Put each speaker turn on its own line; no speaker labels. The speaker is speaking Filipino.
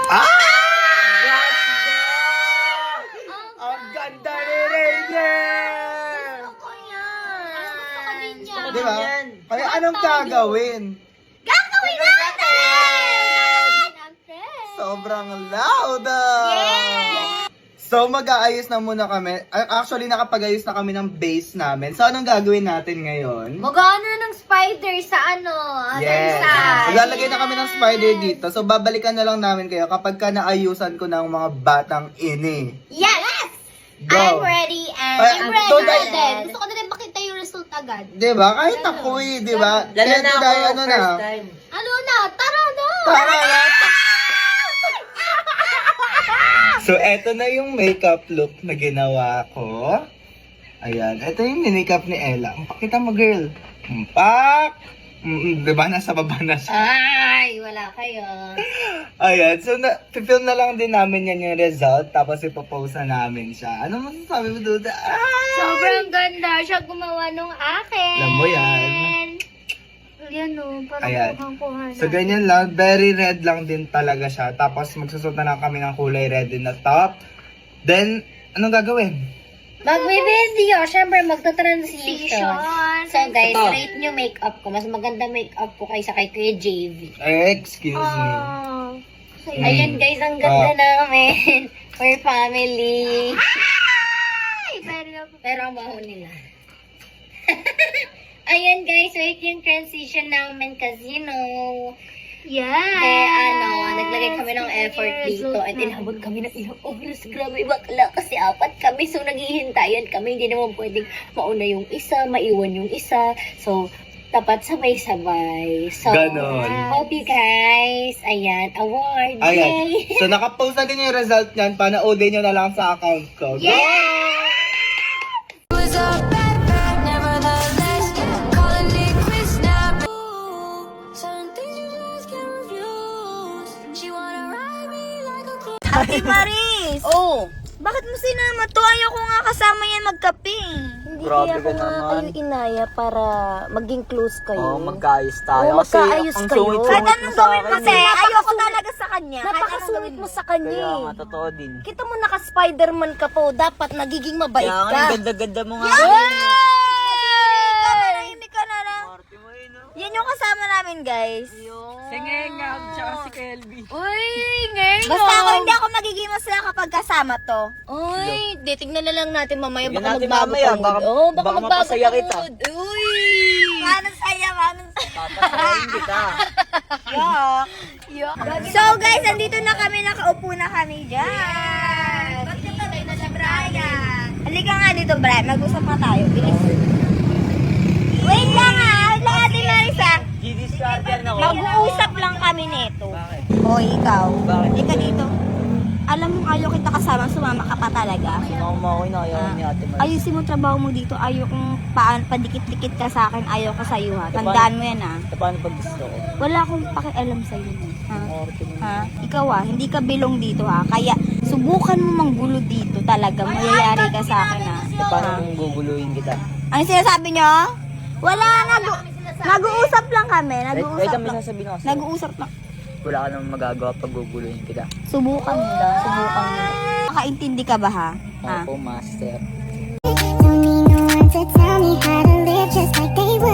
Ah! Ang ganda ni Rainier!
Ako yan. Gusto ko
Di ba? Kaya anong gagawin?
Gagawin natin!
Sobrang loud! So, mag-aayos na muna kami. Actually, nakapag-ayos na kami ng base namin. So, anong gagawin natin ngayon?
Magano ng spider sa ano?
Yes.
Side.
Maglalagay na kami ng spider dito. So, babalikan na lang namin kayo kapag ka naayusan ko ng mga batang ini.
Yes!
Go!
I'm ready and
Ay,
I'm ready.
so dahil-
Gusto ko na rin makita yung result agad.
Diba? Kahit ako eh, diba?
Lalo
Kaya
na ako,
dahil ano na.
first time.
Ano na? Tara na!
Tara na! So, eto na yung makeup look na ginawa ko. Ayan. Eto yung makeup ni Ella. Pakita mo, girl. Pak! Diba? Nasa baba na siya.
Ay, wala kayo.
Ayan. So, film na lang din namin yan yung result. Tapos, ipopost na namin siya. Ano masasabi mo, Duda? Ay!
Sobrang ganda siya gumawa nung akin.
Alam mo yan.
Yan o, parang
Ayan.
kuhang-kuha na.
So, ganyan lang. Very red lang din talaga siya. Tapos, magsusot na lang kami ng kulay red din na top. Then, anong gagawin?
Mag-video, syempre magta-transition. So guys,
Ito.
rate nyo makeup ko. Mas maganda makeup ko kaysa kay Kuya JV.
Excuse me.
Ayan guys, ang ganda namin. We're family. Pero ang baho nila. Ayan guys, wait yung transition namin kasi naglagay kami ng effort dito at inabot kami ng ilang oras. Grabe bakla kasi apat kami. So naghihintayan kami. Hindi naman pwedeng mauna yung isa, maiwan yung isa. So dapat sabay-sabay. So,
Ganon.
hope you guys. Ayan, award.
Ayan.
Yay!
So, nakapost na din yung result niyan. Panoodin nyo na lang sa account ko.
Yeah!
Ate Maris!
Oh!
Bakit mo sinama to? Ayaw ko nga kasama yan magkape.
Hindi
Grabe
kaya
ka
ko nga
naman.
kayo inaya para maging close kayo.
Oo, magkaayos tayo.
Oo, magkaayos
Kasi ang
kayo.
sungit-sungit
Kahit
mo
anong
sa
gawin mo,
akin
te.
eh.
Ayaw ko talaga sa kanya. Kahit anong
Napakasungit
gawin
mo sa kanya
Kaya
eh.
nga, totoo din.
Kita mo naka-Spider-Man ka po, dapat nagiging mabait
Kaya nga,
ka.
ang ganda-ganda mo nga.
Manahimik ka na lang.
Party mo yun, no?
Yan yung kasama namin, guys.
Singengag, tsaka si Kelby.
Uy, ngayon. Basta ako hindi ako magiging masaya kapag kasama to.
Uy, tignan na lang natin mamaya.
Tignan
Baka
natin
magbago
mamaya,
ka
baka-
mood. Oo,
baka
magbago
mapasaya
ka
kita.
mood. Uy!
Manong saya, manong saya.
Papasahin kita.
So guys, andito na kami, nakaupo na kami dyan. Magkatabi na si Brian. Halika nga dito, Brian. Mag-usap na tayo. Bilis. Wait lang Ate Marisa.
G-discardian ako.
Mag-uusap lang kami nito.
Bakit?
O, ikaw.
Bakit?
Halika dito. Alam mo, ayaw kita kasama, sumama ka pa talaga.
Sino mo ako inayaw ni Ate Maris?
Ayusin mo trabaho mo dito. Ayaw kong padikit-dikit ka sa akin. Ayaw ka sa'yo, ha. Tandaan mo yan, ha.
Paano pag gusto ko?
Wala akong pakialam sa'yo, ha.
Orte mo.
Ha? Ikaw hindi ka bilong dito ha. Kaya subukan mo manggulo dito talaga. Mayayari ka sa akin ha.
Paano kung guguluhin kita?
Ano sinasabi nyo? Wala, nag-uusap lang kami.
Wait,
Nag-uusap
may
lang.
sasabihin ako sa'yo.
Nag-uusap lang.
Wala ka namang magagawa pag guguluhin kita.
Subukan mo lang. Subukan mo lang. Makaintindi ka ba ha? Ha?
Opo, master.
Don't need no one to tell me how to live just like they would.